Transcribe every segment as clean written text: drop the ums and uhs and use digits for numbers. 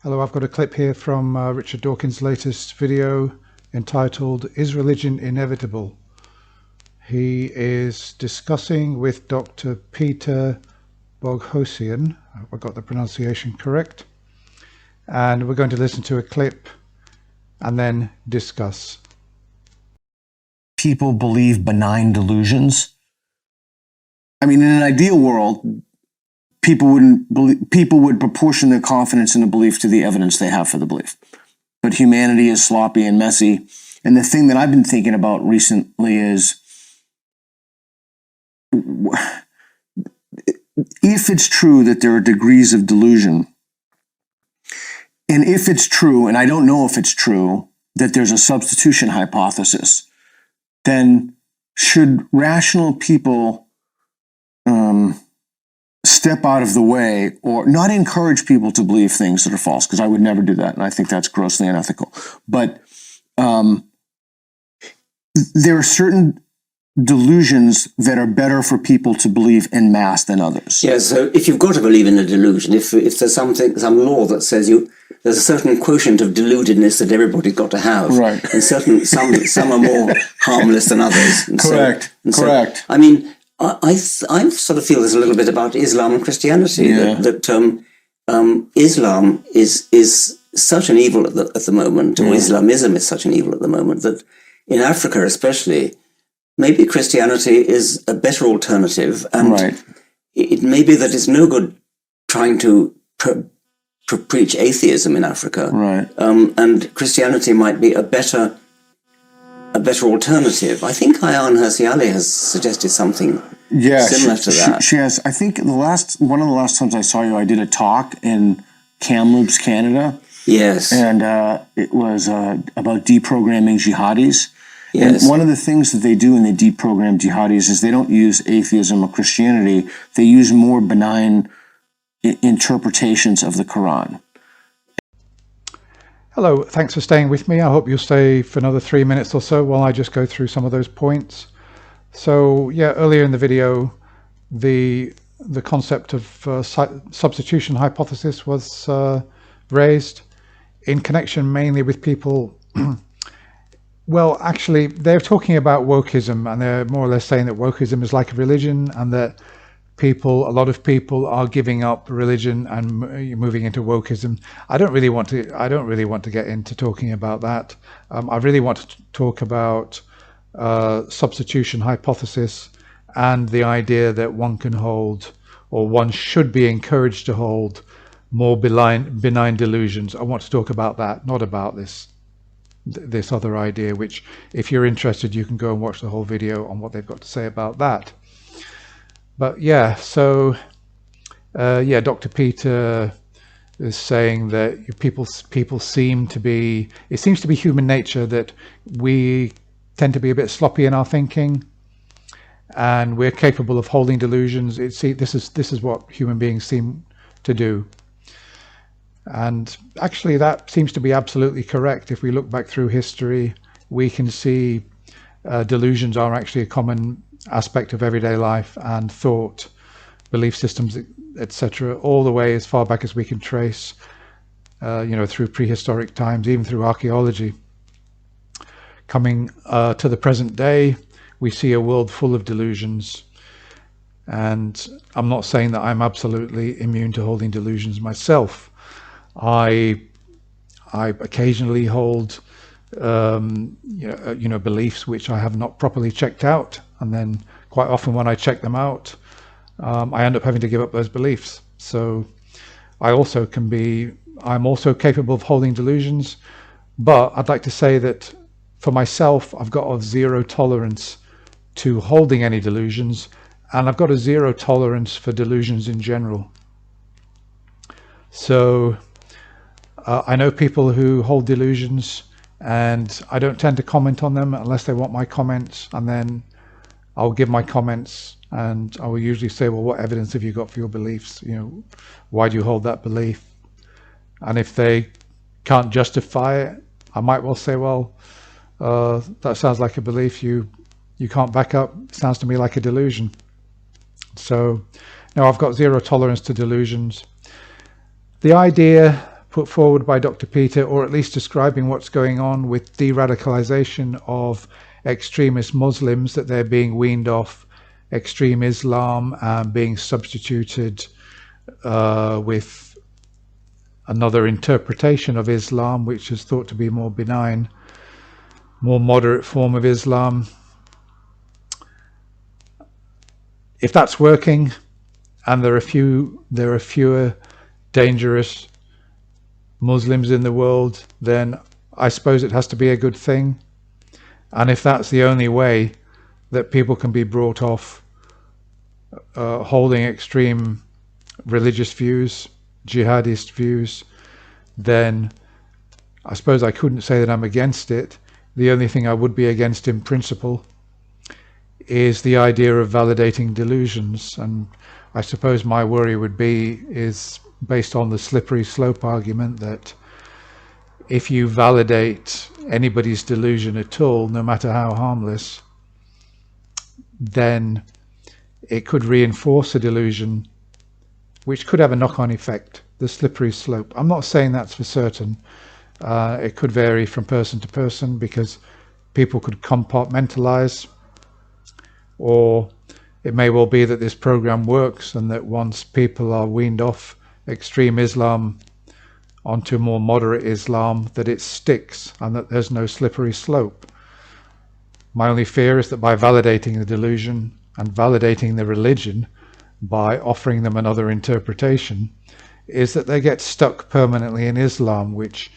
Hello, I've got a clip here from Richard Dawkins' latest video entitled, Is Religion Inevitable? He is discussing with Dr. Peter Boghossian, I hope I got the pronunciation correct, and we're going to listen to a clip and then discuss. People believe benign delusions. I mean, in an ideal world, people would proportion their confidence in the belief to the evidence they have for the belief. But humanity is sloppy and messy. And the thing that I've been thinking about recently is, if it's true that there are degrees of delusion, and if it's true, and I don't know if it's true, that there's a substitution hypothesis, then should rational people step out of the way or not encourage people to believe things that are false? Because I would never do that, and I think that's grossly unethical. But there are certain delusions that are better for people to believe en masse than others. Yeah, so if you've got to believe in a delusion, if there's some law that says there's a certain quotient of deludedness that everybody's got to have, right? And some are more harmless than others. And correct. So, I mean, I sort of feel there's a little bit about Islam and Christianity, yeah. that Islam is such an evil at the moment, or Islamism is such an evil at the moment, that in Africa especially, maybe Christianity is a better alternative, and right. It may be that it's no good trying to preach atheism in Africa, right? And Christianity might be a better alternative. I think Ayaan Hirsi Ali has suggested something similar to that. She has. I think one of the last times I saw you, I did a talk in Kamloops, Canada. Yes, and it was about deprogramming jihadis. Yes. And one of the things that they do when they deprogram jihadis is they don't use atheism or Christianity. They use more benign interpretations of the Quran. Hello, thanks for staying with me. I hope you'll stay for another 3 minutes or so while I just go through some of those points. So yeah, earlier in the video, the concept of substitution hypothesis was raised in connection mainly with people. Well, actually, they're talking about wokeism, and they're more or less saying that wokeism is like a religion, and that a lot of people are giving up religion and moving into wokeism. I don't really want to get into talking about that. I really want to talk about substitution hypothesis and the idea that one can hold, or one should be encouraged to hold, more benign delusions. I want to talk about that, not about this other idea, which, if you're interested, you can go and watch the whole video on what they've got to say about that. But yeah, so Dr. Peter is saying that people seems to be human nature that we tend to be a bit sloppy in our thinking, and we're capable of holding delusions. This is what human beings seem to do. And actually, that seems to be absolutely correct. If we look back through history, we can see delusions are actually a common aspect of everyday life and thought, belief systems, etc., all the way as far back as we can trace, through prehistoric times, even through archaeology. Coming to the present day, we see a world full of delusions. And I'm not saying that I'm absolutely immune to holding delusions myself. I occasionally hold beliefs which I have not properly checked out, and then quite often when I check them out, I end up having to give up those beliefs. So I'm also capable of holding delusions, but I'd like to say that for myself, I've got a zero tolerance to holding any delusions, and I've got a zero tolerance for delusions in general. So I know people who hold delusions, and I don't tend to comment on them unless they want my comments, and then I'll give my comments, and I will usually say, well, what evidence have you got for your beliefs? Why do you hold that belief? And if they can't justify it, I might well say, well, that sounds like a belief you can't back up. It sounds to me like a delusion. So no, I've got zero tolerance to delusions. The idea put forward by Dr. Peter, or at least describing what's going on with de-radicalization of extremist Muslims, that they're being weaned off extreme Islam and being substituted with another interpretation of Islam, which is thought to be more benign, more moderate form of Islam. If that's working, and there are fewer dangerous Muslims in the world, then I suppose it has to be a good thing. And if that's the only way that people can be brought off holding extreme religious views, jihadist views, then I suppose I couldn't say that I'm against it. The only thing I would be against in principle is the idea of validating delusions. And I suppose my worry would be is based on the slippery slope argument that if you validate anybody's delusion at all, no matter how harmless, then it could reinforce a delusion which could have a knock-on effect, the slippery slope. I'm not saying that's for certain. It could vary from person to person because people could compartmentalize, or it may well be that this program works and that once people are weaned off extreme Islam onto more moderate Islam, that it sticks and that there's no slippery slope. My only fear is that by validating the delusion and validating the religion by offering them another interpretation, is that they get stuck permanently in Islam, which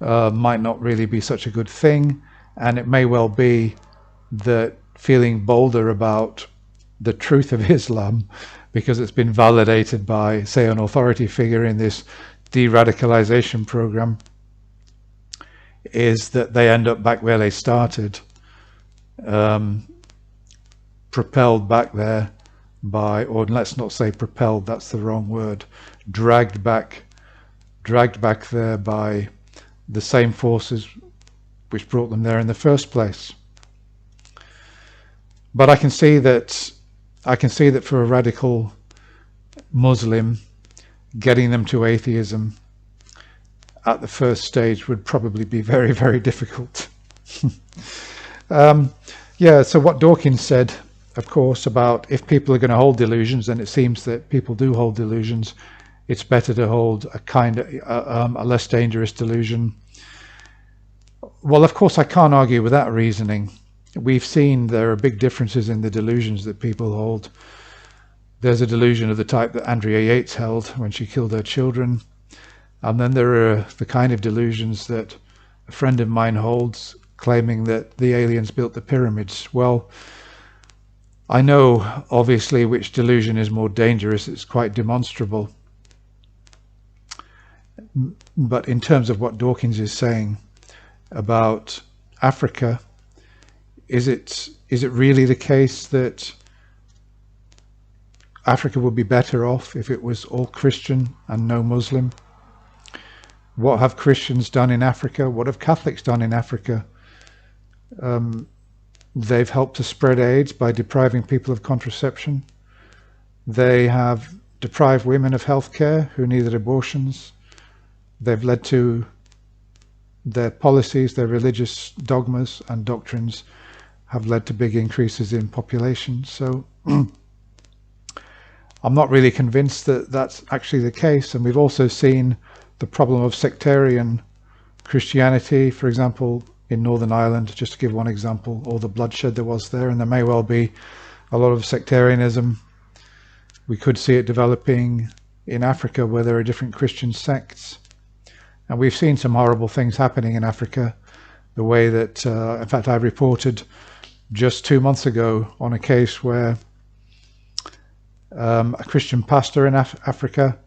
might not really be such a good thing. And it may well be that feeling bolder about the truth of Islam because it's been validated by, say, an authority figure in this de-radicalization program, is that they end up back where they started, propelled back there by, or let's not say propelled, that's the wrong word, dragged back there by the same forces which brought them there in the first place. But I can see that for a radical Muslim, getting them to atheism at the first stage would probably be very, very difficult. Yeah, so what Dawkins said, of course, about if people are going to hold delusions, and it seems that people do hold delusions, it's better to hold a less dangerous delusion. Well, of course, I can't argue with that reasoning. We've seen there are big differences in the delusions that people hold. There's a delusion of the type that Andrea Yates held when she killed her children. And then there are the kind of delusions that a friend of mine holds, claiming that the aliens built the pyramids. Well, I know, obviously, which delusion is more dangerous. It's quite demonstrable. But in terms of what Dawkins is saying about Africa, is it really the case that Africa would be better off if it was all Christian and no Muslim? What have Christians done in Africa? What have Catholics done in Africa? They've helped to spread AIDS by depriving people of contraception. They have deprived women of health care who needed abortions. They've led to their policies, their religious dogmas and doctrines have led to big increases in population. So I'm not really convinced that that's actually the case. And we've also seen the problem of sectarian Christianity, for example, in Northern Ireland, just to give one example, all the bloodshed there was there, and there may well be a lot of sectarianism. We could see it developing in Africa where there are different Christian sects. And we've seen some horrible things happening in Africa, the way that, in fact, I reported just 2 months ago on a case where a Christian pastor in Africa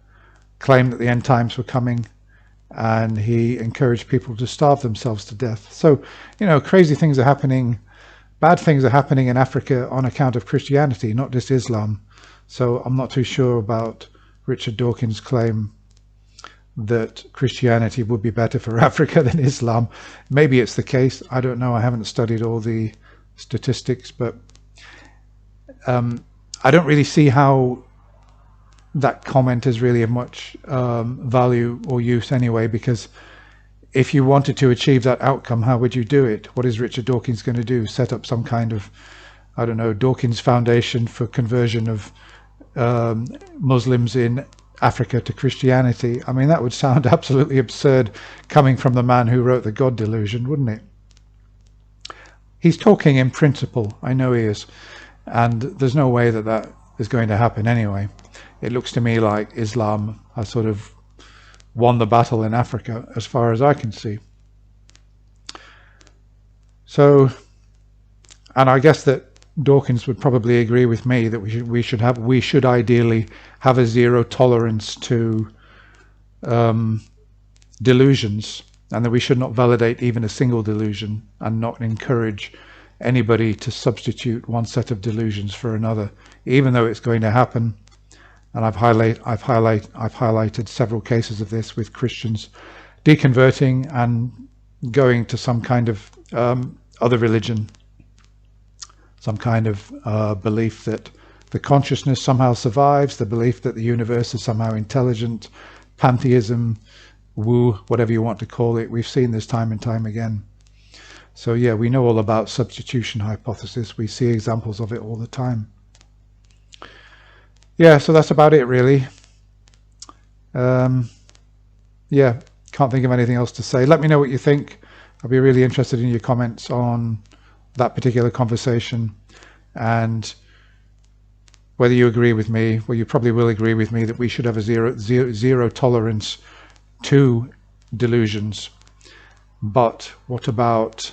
claimed that the end times were coming, and he encouraged people to starve themselves to death. So, you know, crazy things are happening, bad things are happening in Africa on account of Christianity, not just Islam. So I'm not too sure about Richard Dawkins' claim that Christianity would be better for Africa than Islam. Maybe it's the case, I don't know, I haven't studied all the statistics, but I don't really see how that comment is really of much value or use anyway, because if you wanted to achieve that outcome, how would you do it? What is Richard Dawkins going to do? Set up some kind of, I don't know, Dawkins Foundation for conversion of Muslims in Africa to Christianity? I mean, that would sound absolutely absurd coming from the man who wrote the God Delusion, wouldn't it? He's talking in principle, I know he is, and there's no way that that is going to happen anyway. It looks to me like Islam has sort of won the battle in Africa, as far as I can see. So, and I guess that Dawkins would probably agree with me that we should ideally have a zero tolerance to delusions, and that we should not validate even a single delusion and not encourage anybody to substitute one set of delusions for another, even though it's going to happen. And I've highlighted several cases of this with Christians deconverting and going to some kind of other religion, some kind of belief that the consciousness somehow survives, the belief that the universe is somehow intelligent, pantheism, woo, whatever you want to call it. We've seen this time and time again. So yeah, we know all about substitution hypothesis. We see examples of it all the time. Yeah, so that's about it really. Yeah, can't think of anything else to say. Let me know what you think. I'll be really interested in your comments on that particular conversation, and whether you agree with me. Well, you probably will agree with me that we should have a zero tolerance to delusions. But what about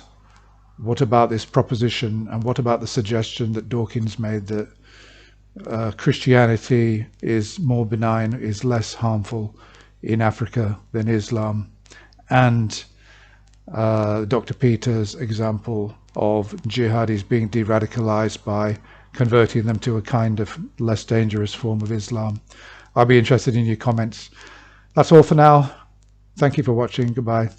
this proposition, and what about the suggestion that Dawkins made that Christianity is more benign, is less harmful in Africa than Islam, and Dr. Peter's example of jihadis being de-radicalized by converting them to a kind of less dangerous form of Islam? I'll be interested in your comments. That's all for now. Thank you for watching. Goodbye.